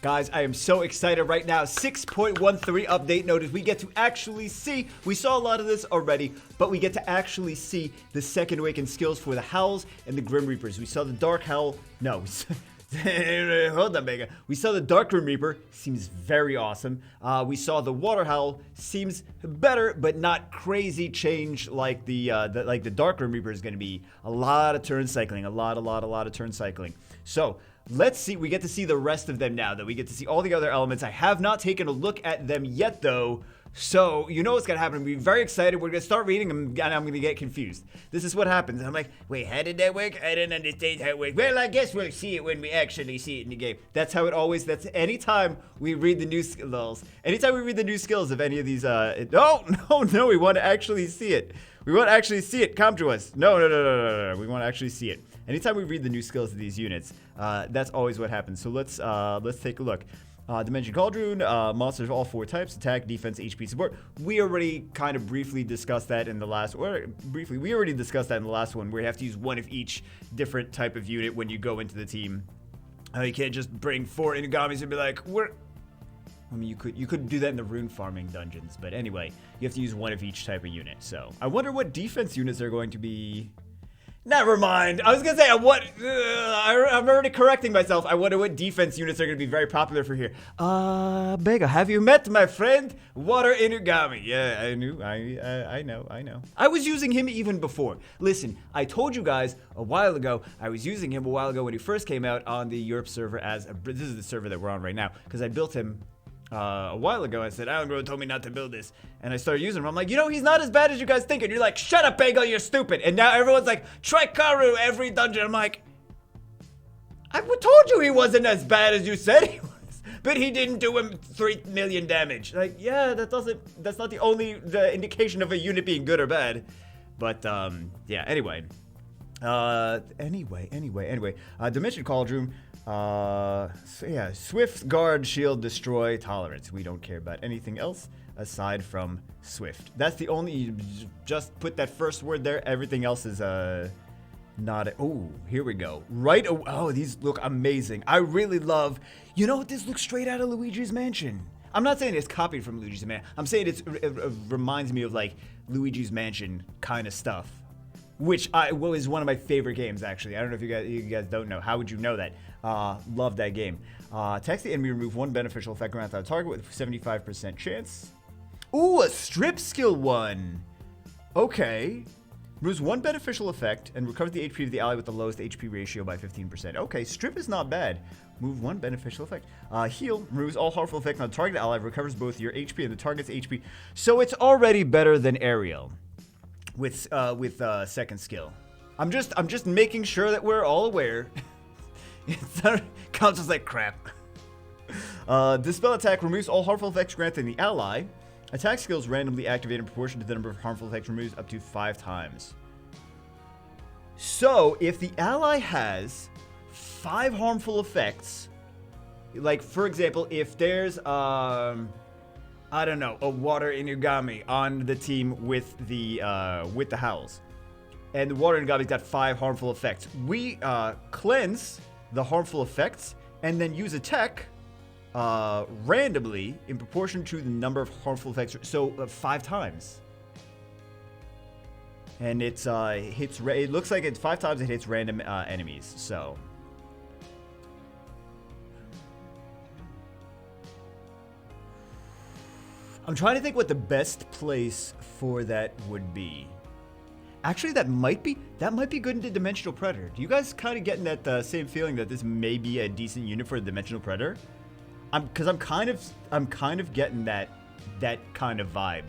Guys, I am so excited right now. 6.13 update notice. We get to actually see, we saw a lot of this already, but we get to actually see the second awakened skills for the Howls and the Grim Reapers. We saw the Dark Howl. No, hold on, Mega. We saw the Dark Grim Reaper. Seems very awesome. We saw the Water Howl. Seems better, but not crazy change like the Dark Grim Reaper is going to be. A lot of turn cycling. A lot of turn cycling. So, let's see. We get to see the rest of them now, though. We get to see all the other elements. I have not taken a look at them yet, though. So, you know what's going to happen. I'm going to be very excited. We're going to start reading them, and I'm going to get confused. This is what happens. And I'm like, wait, how did that work? I don't understand how it works. Well, I guess we'll see it when we actually see it in the game. That's how it always, that's anytime we read the new skills. Anytime we read the new skills of any of these, no, we want to actually see it. We want to actually see it. Come to us. No. We want to actually see it. Anytime we read the new skills of these units, that's always what happens. So let's take a look. Dimension Cauldron, monsters of all 4 types, attack, defense, HP, support. We already kind of briefly discussed that in the last, we already discussed that in the last one, where you have to use one of each different type of unit when you go into the team. You can't just bring 4 Inugamis and be like, I mean, you could do that in the rune farming dungeons, but anyway, you have to use one of each type of unit. So I wonder what defense units are going to be. Never mind. I was gonna say I'm already correcting myself. I wonder what defense units are gonna be very popular for here. Bega, have you met my friend Water Inugami? Yeah, I knew. I know. I was using him even before. Listen, I told you guys a while ago. I was using him a while ago when he first came out on the Europe server this is the server that we're on right now, because I built him a while ago. I said, Alan Bro told me not to build this. And I started using him. I'm like, you know, he's not as bad as you guys think. And you're like, shut up, Bagel, you're stupid. And now everyone's like, try Karu every dungeon. I'm like, I told you he wasn't as bad as you said he was. But he didn't do him 3 million damage. Like, yeah, that's not the only indication of a unit being good or bad. But, yeah, anyway. Dimension Cauldron. So yeah, Swift, Guard, Shield, Destroy, Tolerance. We don't care about anything else aside from Swift. That's the only, you just put that first word there. Everything else is, not, oh, here we go. Right, oh, these look amazing. I really love, you know what, this looks straight out of Luigi's Mansion. I'm not saying it's copied from Luigi's Mansion. I'm saying it reminds me of, like, Luigi's Mansion kind of stuff. Which was one of my favorite games, actually. I don't know if you guys don't know. How would you know that? Love that game. Text the enemy, remove 1 beneficial effect around the target with 75% chance. Ooh, a strip skill 1. Okay. Removes 1 beneficial effect and recovers the HP of the ally with the lowest HP ratio by 15%. Okay, strip is not bad. Move 1 beneficial effect. Heal, removes all harmful effects on the target ally, recovers both your HP and the target's HP. So it's already better than Aerial. With second skill. I'm just making sure that we're all aware. Counts as like crap. Dispel attack removes all harmful effects granted the ally. Attack skills randomly activate in proportion to the number of harmful effects removed up to 5 times. So if the ally has 5 harmful effects, like for example, if there's I don't know, a Water Inugami on the team with the Howls. And the Water Inugami's got 5 harmful effects. We cleanse the harmful effects and then use attack randomly in proportion to the number of harmful effects. So 5 times. And it's it looks like it's 5 times it hits random enemies. So I'm trying to think what the best place for that would be. Actually, that might be good into Dimensional Predator. Do you guys kind of getting that same feeling that this may be a decent unit for the Dimensional Predator? Because I'm kind of getting that kind of vibe.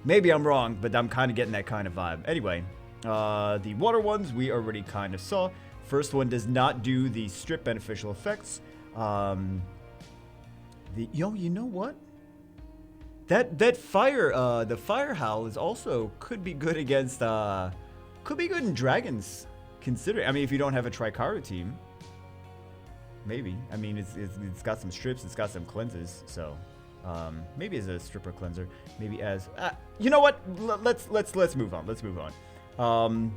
Maybe I'm wrong, but I'm kind of getting that kind of vibe. Anyway, the water ones we already kind of saw. First one does not do the strip beneficial effects. You know what? That fire, the fire howl is also could be good against, could be good in dragons. Considering, I mean, if you don't have a Trikaru team, maybe. I mean, it's got some strips, it's got some cleanses, so maybe as a stripper cleanser, maybe as, you know what? Let's move on. Let's move on.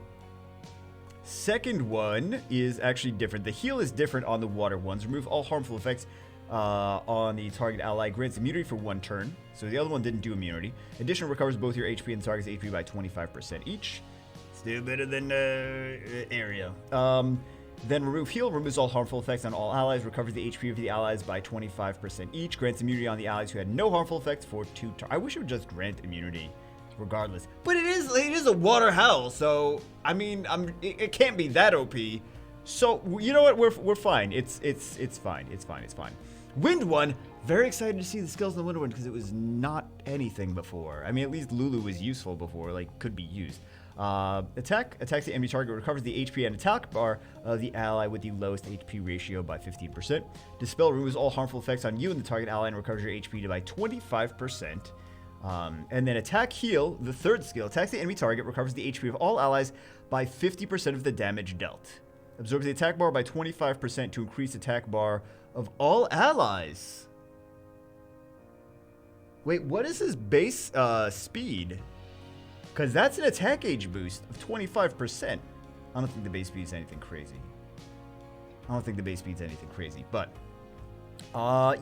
Second one is actually different. The heal is different on the water ones. Remove all harmful effects on the target ally, grants immunity for 1 turn. So the other one didn't do immunity. Additional recovers both your HP and the target's HP by 25% each. Still better than area. Then remove heal, removes all harmful effects on all allies, recovers the HP of the allies by 25% each, grants immunity on the allies who had no harmful effects for 2 turns. I wish it would just grant immunity regardless. But it is a water howl, so I mean, it can't be that OP. So you know what? We're fine. It's fine. It's fine. Wind one. Very excited to see the skills in the wind one because it was not anything before. I mean, at least Lulu was useful before, like could be used. Attack. Attacks the enemy target, recovers the HP and attack bar of the ally with the lowest HP ratio by 15%. Dispel removes all harmful effects on you and the target ally and recovers your HP by 25%. And then attack heal, the third skill, attacks the enemy target, recovers the HP of all allies by 50% of the damage dealt. Absorbs the attack bar by 25% to increase attack bar of all allies. Wait, what is his base speed? Because that's an attack age boost of 25%. I don't think the base speed is anything crazy. But,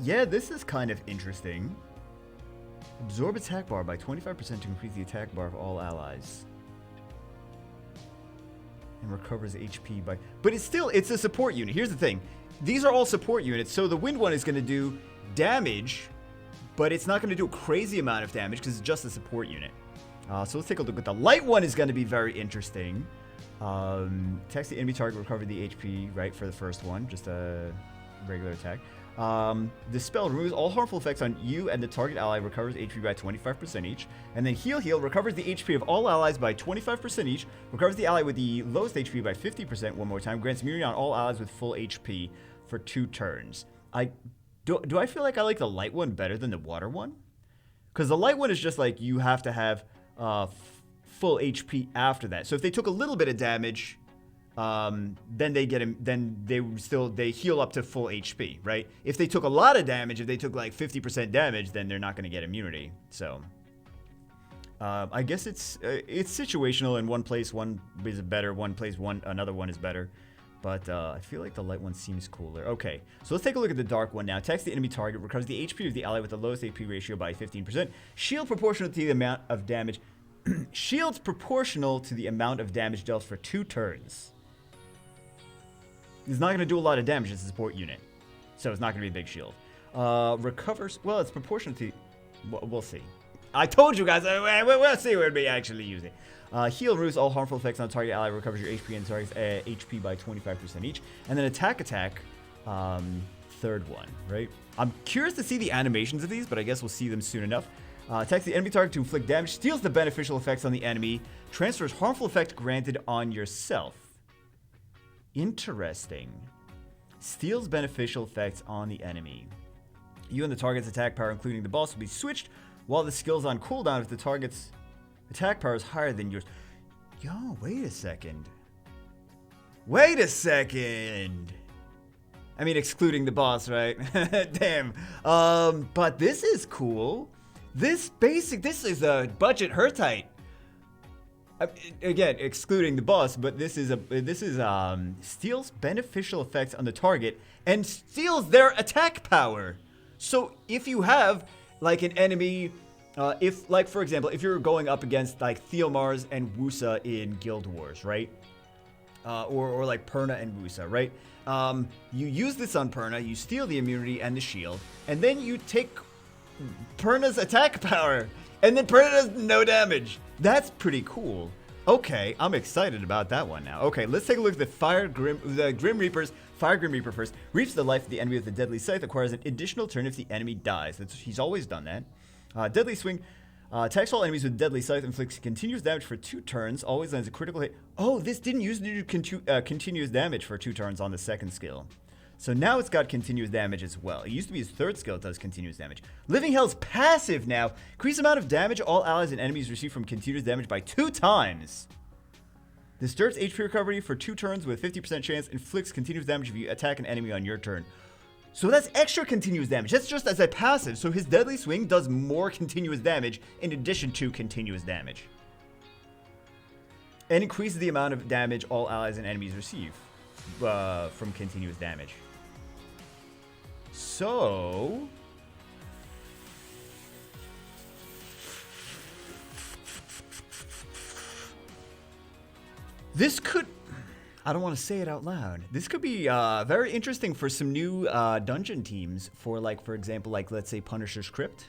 yeah, this is kind of interesting. Absorb attack bar by 25% to increase the attack bar of all allies. And recovers HP by... But it's a support unit. Here's the thing. These are all support units, so the wind one is going to do damage, but it's not going to do a crazy amount of damage because it's just a support unit. So let's take a look at the light one. Is going to be very interesting. Attacks the enemy target, recover the HP, right, for the first one. Just a regular attack. Dispel removes all harmful effects on you and the target ally, recovers HP by 25% each. And then heal recovers the HP of all allies by 25% each, recovers the ally with the lowest HP by 50% one more time, grants immunity on all allies with full HP for 2 turns. Do I feel like I like the light one better than the water one? Because the light one is just like you have to have full HP after that. So if they took a little bit of damage, then they get him. Then they heal up to full HP, right? If they took a lot of damage, if they took like 50% damage, then they're not going to get immunity. So I guess it's situational. In one place, one is better. One place, another one is better. But I feel like the light one seems cooler. Okay, so let's take a look at the dark one now. Attacks the enemy target, recovers the HP of the ally with the lowest AP ratio by 15%. Shield proportional to the amount of damage. Shields proportional to the amount of damage dealt for 2 turns. It's not going to do a lot of damage. It's a support unit, so it's not going to be a big shield. Recovers. Well, it's proportional to. We'll see. I told you guys. We'll see where we actually use it. Heal removes all harmful effects on target ally, recovers your HP and target's HP by 25% each. And then attack. Third one, right? I'm curious to see the animations of these, but I guess we'll see them soon enough. Attacks the enemy target to inflict damage, steals the beneficial effects on the enemy, transfers harmful effect granted on yourself. Interesting. Steals beneficial effects on the enemy. You and the target's attack power, including the boss, will be switched while the skill's on cooldown if the target's attack power is higher than yours. Yo, wait a second. I mean, excluding the boss, right? Damn. But this is cool. This is a budget Hertite. Again, excluding the boss, but this is steals beneficial effects on the target and steals their attack power. So if you have like an enemy, if like for example, if you're going up against like Theomars and Wusa in Guild Wars, right? Or like Perna and Wusa, right? You use this on Perna, you steal the immunity and the shield, and then you take Perna's attack power, and then Perna does no damage. That's pretty cool. Okay, I'm excited about that one now. Okay, let's take a look at the Grim Reapers. Fire Grim Reaper first. Reaps the life of the enemy with the Deadly Scythe. Acquires an additional turn if the enemy dies. He's always done that. Deadly Swing. Attacks all enemies with Deadly Scythe. Inflicts continuous damage for 2 turns. Always lands a critical hit. Oh, this didn't use to do continuous damage for 2 turns on the second skill. So now it's got continuous damage as well. It used to be his third skill that does continuous damage. Living Hell's passive now. Increase amount of damage all allies and enemies receive from continuous damage by 2 times. Disturbs HP recovery for 2 turns with 50% chance. Inflicts continuous damage if you attack an enemy on your turn. So that's extra continuous damage. That's just as a passive. So his Deadly Swing does more continuous damage in addition to continuous damage. And increases the amount of damage all allies and enemies receive from continuous damage. So this could, I don't want to say it out loud. This could be very interesting for some new dungeon teams for, like, for example, like, let's say Punisher's Crypt,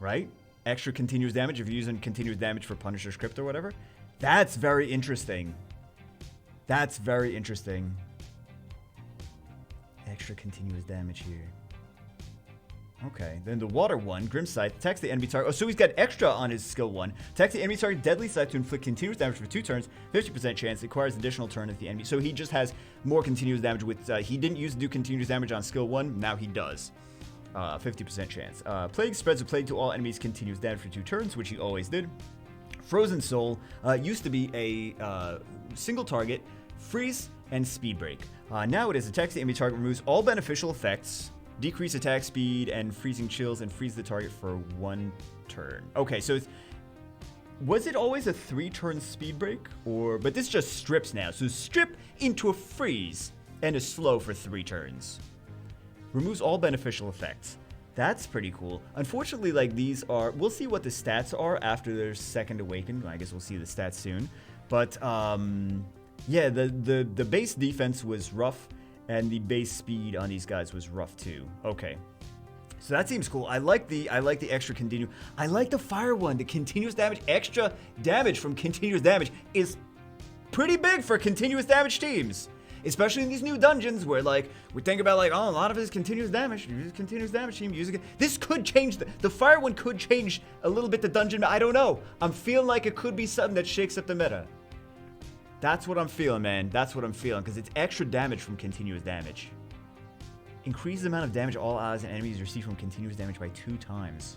right? Extra continuous damage if you're using continuous damage for Punisher's Crypt or whatever. That's very interesting. That's very interesting. Extra continuous damage here. Okay, then the water one, Grim Scythe, attacks the enemy target. Oh, so he's got extra on his skill 1. Attacks the enemy target, Deadly Scythe to inflict continuous damage for 2 turns, 50% chance. It requires additional turn if the enemy. So he just has more continuous damage with. He didn't used to do continuous damage on skill 1. Now he does. 50% chance. Plague spreads a plague to all enemies, continuous damage for 2 turns, which he always did. Frozen Soul used to be a single target, freeze, and speed break. Now it is attacks the enemy target, removes all beneficial effects. Decrease attack speed and freezing chills and freeze the target for 1 turn. Okay, so was it always a 3-turn speed break? But this just strips now. So strip into a freeze and a slow for 3 turns. Removes all beneficial effects. That's pretty cool. Unfortunately, like, these are, we'll see what the stats are after their second awaken. I guess we'll see the stats soon. But yeah, the base defense was rough. And the base speed on these guys was rough too. Okay. So that seems cool. I like the extra continue. I like the fire one. The continuous damage, extra damage from continuous damage is pretty big for continuous damage teams. Especially in these new dungeons where, like, we think about, like, oh, a lot of it is continuous damage. Use a continuous damage team, use it. This could change, the fire one could change a little bit the dungeon. I don't know. I'm feeling like it could be something that shakes up the meta. That's what I'm feeling, man. That's what I'm feeling, because it's extra damage from continuous damage. Increase the amount of damage all allies and enemies receive from continuous damage by 2 times.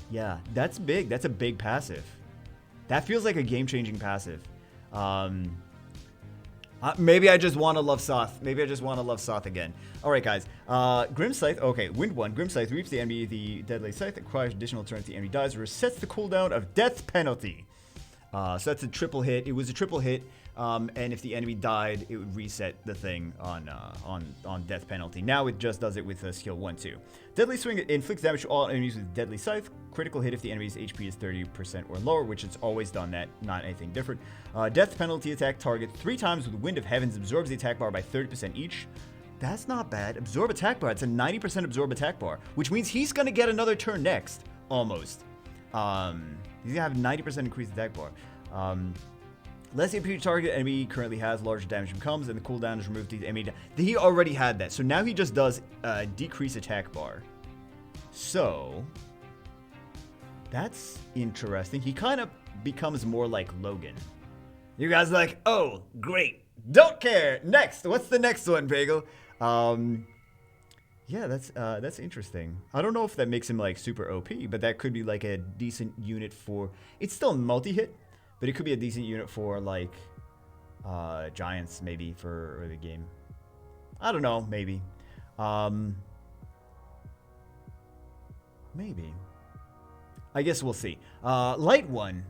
Yeah, that's big. That's a big passive. That feels like a game-changing passive. Maybe I just want to love Soth. Maybe I just want to love Soth again. All right, guys. Grim Scythe. Okay, Wind 1. Grim Scythe reaps the enemy. The Deadly Scythe requires additional turns. The enemy dies. Resets the cooldown of death penalty. So that's a triple hit. It was a triple hit, and if the enemy died, it would reset the thing on death penalty. Now it just does it with skill 1-2. Deadly Swing inflicts damage to all enemies with Deadly Scythe. Critical hit if the enemy's HP is 30% or lower, which it's always done that, not anything different. Death penalty attack target 3 times with Wind of Heavens, absorbs the attack bar by 30% each. That's not bad. Absorb attack bar. It's a 90% absorb attack bar, which means he's going to get another turn next, almost. He's gonna have 90% increased attack bar. Less AP target enemy currently has, larger damage becomes, and the cooldown is removed. He already had that, so now he just does decrease attack bar. So that's interesting. He kind of becomes more like Logan. You guys are like, oh, great, don't care. Next, what's the next one, Bagel? Yeah, that's interesting. I don't know if that makes him, like, super OP, but that could be, like, a decent unit for... It's still multi-hit, but it could be a decent unit for, like, Giants, maybe, for early game. I don't know, maybe. Maybe. I guess we'll see. Light one.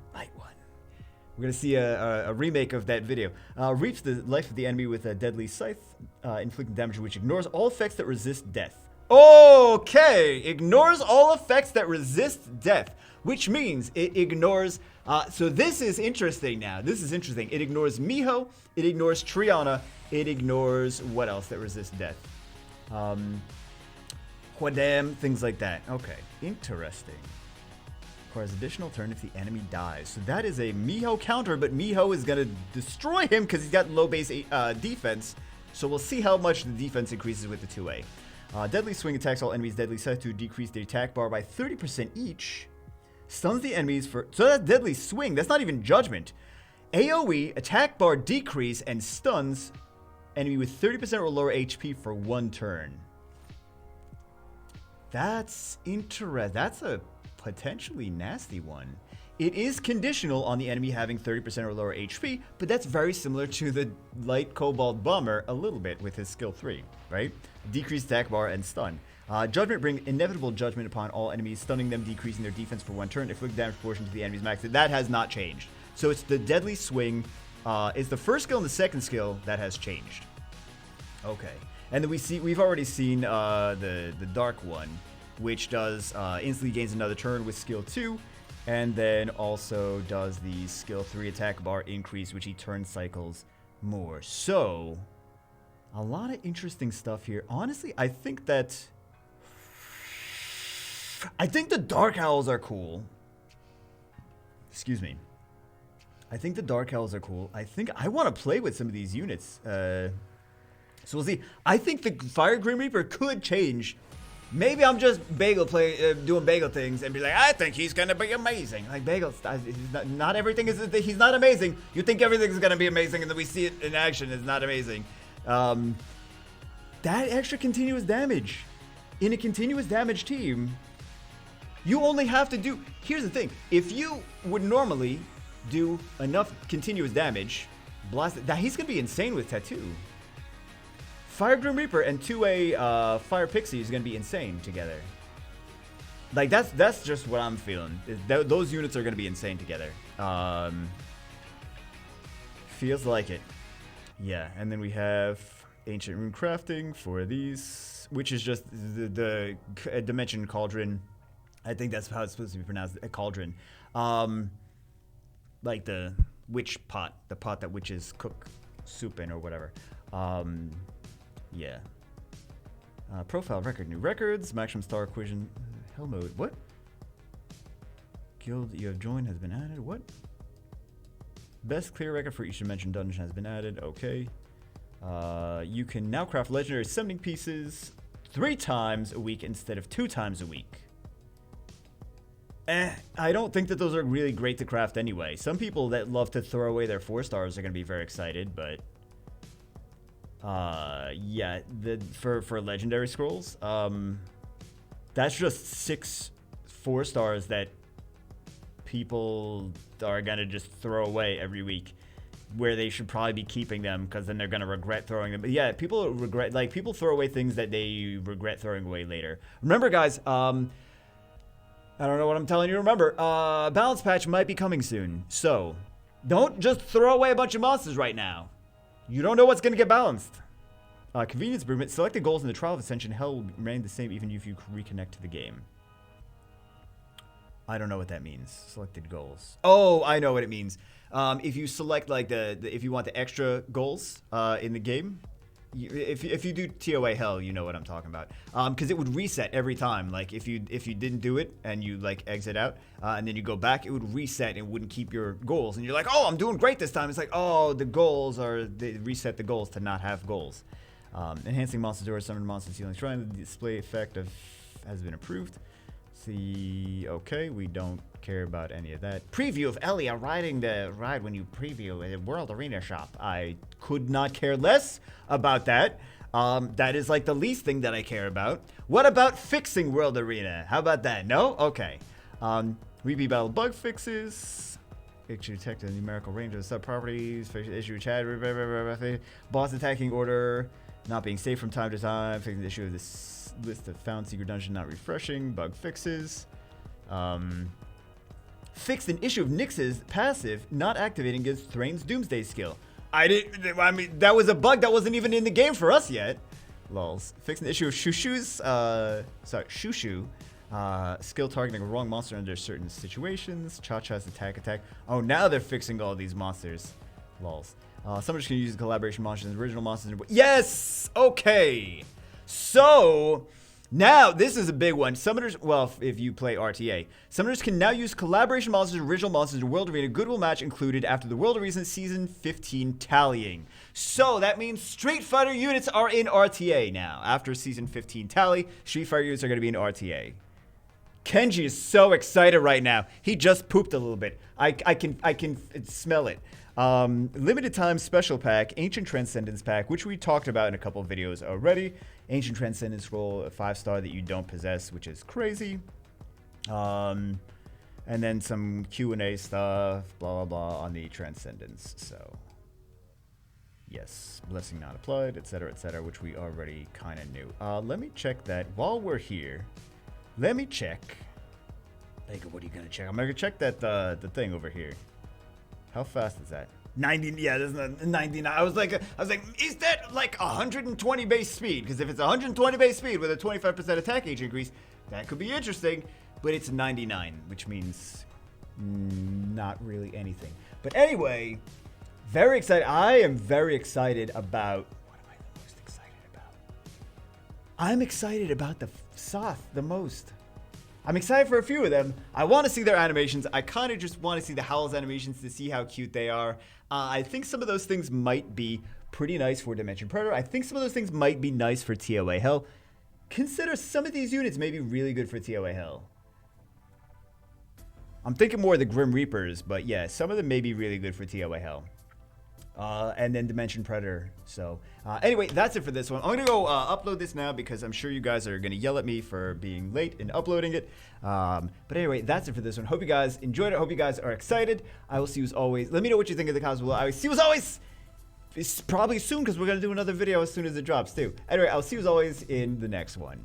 We're going to see a remake of that video. Reaps the life of the enemy with a Deadly Scythe, inflicting damage which ignores all effects that resist death. Okay, ignores all effects that resist death, which means it ignores... so this is interesting now. This is interesting. It ignores Miho, it ignores Triana, it ignores what else that resists death? Huadam, things like that. Okay, interesting. Requires additional turn if the enemy dies. So that is a Miho counter, but Miho is going to destroy him because he's got low base defense. So we'll see how much the defense increases with the 2A. Deadly Swing attacks all enemies Deadly Scythe to decrease the attack bar by 30% each. Stuns the enemies for... So that's Deadly Swing. That's not even Judgment. AoE, attack bar decrease, and stuns enemy with 30% or lower HP for 1 turn. That's interesting. That's a potentially nasty one. It is conditional on the enemy having 30% or lower HP, but that's very similar to the Light Cobalt Bomber a little bit with his skill 3, right? Decreased attack bar and stun. Judgment bring inevitable judgment upon all enemies, stunning them, decreasing their defense for 1 turn, inflict damage proportion to the enemy's max. That has not changed. So it's the Deadly Swing. It's the first skill and the second skill that has changed. Okay. And then we've already seen the dark one, which does instantly gains another turn with skill 2, and then also does the skill 3 attack bar increase, which he turn cycles more. So a lot of interesting stuff here. Honestly, I think the Dark Owls are cool. Excuse me. I think the Dark Owls are cool. I think I want to play with some of these units. So we'll see. I think the Fire Grim Reaper could change. Maybe I'm just doing bagel things and be like, I think he's gonna be amazing. Like Bagel, not everything is. He's not amazing. You think everything's gonna be amazing, and then we see it in action. It's not amazing. That extra continuous damage in a continuous damage team. You only have to do. Here's the thing: if you would normally do enough continuous damage, blast it. That he's gonna be insane with Tattoo. Fire Grim Reaper and 2A Fire Pixie is gonna be insane together. Like that's just what I'm feeling. Those units are gonna be insane together. Feels like it. Yeah, and then we have Ancient Rune Crafting for these, which is just the Dimension Cauldron. I think that's how it's supposed to be pronounced, a cauldron. Like the witch pot, the pot that witches cook soup in or whatever. Yeah. Profile record, new records, maximum star acquisition, hell mode. What? Guild you have joined has been added. What? Best clear record for each dimension dungeon has been added. Okay. You can now craft legendary summoning pieces 3 times a week instead of 2 times a week. I don't think that those are really great to craft anyway. Some people that love to throw away their 4 stars are going to be very excited, but yeah, for legendary scrolls, that's just 6 4 stars that people are going to just throw away every week, where they should probably be keeping them because then they're going to regret throwing them. But yeah, people throw away things that they regret throwing away later. Remember, guys, I don't know what I'm telling you to remember. Balance patch might be coming soon. So, don't just throw away a bunch of monsters right now. You don't know what's going to get balanced. Convenience improvement. Selected goals in the Trial of Ascension. Hell will remain the same even if you reconnect to the game. I don't know what that means. Selected goals. Oh, I know what it means. If you select like if you want the extra goals in the game, if you do TOA Hell, you know what I'm talking about. Because it would reset every time. Like if you didn't do it and you like exit out and then you go back, it would reset and it wouldn't keep your goals. And you're like, oh, I'm doing great this time. It's like, oh, they reset the goals to not have goals. Enhancing monsters or summoned monsters healing shrine. The display effect has been approved. See, okay, we don't care about any of that. Preview of Elia riding the ride when you preview a World Arena shop. I could not care less about that. That is like the least thing that I care about. What about fixing World Arena? How about that? No? Okay. Repeat battle bug fixes. Issue detect the numerical range of the sub-properties. Issue chat. Boss attacking order. Not being safe from time to time. Fixing the issue of this list of found secret dungeon not refreshing. Bug fixes. Fixed an issue of Nyx's passive not activating against Thrain's Doomsday skill. I mean, that was a bug that wasn't even in the game for us yet. Lols. Fixed an issue of Shushu's, Shushu. Skill targeting a wrong monster under certain situations. Cha-Cha's attack. Oh, now they're fixing all these monsters. Lols. Summoners can use collaboration monsters and original monsters. Yes! Okay. So, now, this is a big one. Summoners, well, if you play RTA, summoners can now use collaboration monsters, original monsters, and World Arena Goodwill match included after the World Arena Season 15 tallying. So, that means Street Fighter units are in RTA now. After Season 15 tally, Street Fighter units are going to be in RTA. Kenji is so excited right now. He just pooped a little bit. I can smell it. Limited time special pack, Ancient Transcendence pack, which we talked about in a couple of videos already. Ancient Transcendence scroll, a 5-star that you don't possess, which is crazy. And then some Q&A stuff, blah, blah, blah, on the Transcendence. So, yes, blessing not applied, etc., which we already kind of knew. Let me check that while we're here. Let me check. Like, what are you going to check? I'm going to check that the thing over here. How fast is that? 90, yeah, this is 99. I was like, is that like 120 base speed? Because if it's 120 base speed with a 25% attack age increase, that could be interesting. But it's 99, which means not really anything. But anyway, very excited. I am very excited about. What am I the most excited about? I'm excited about the Soth the most. I'm excited for a few of them. I want to see their animations. I kind of just want to see the Howl's animations to see how cute they are. I think some of those things might be pretty nice for Dimension Predator. I think some of those things might be nice for TOA Hell. Consider some of these units may be really good for TOA Hell. I'm thinking more of the Grim Reapers, but yeah, some of them may be really good for TOA Hell. And then Dimension Predator. So anyway, that's it for this one. I'm going to go upload this now because I'm sure you guys are going to yell at me for being late in uploading it. But anyway, that's it for this one. Hope you guys enjoyed it. Hope you guys are excited. I will see you as always. Let me know what you think in the comments below. I will see you as always. It's probably soon because we're going to do another video as soon as it drops too. Anyway, I'll see you as always in the next one.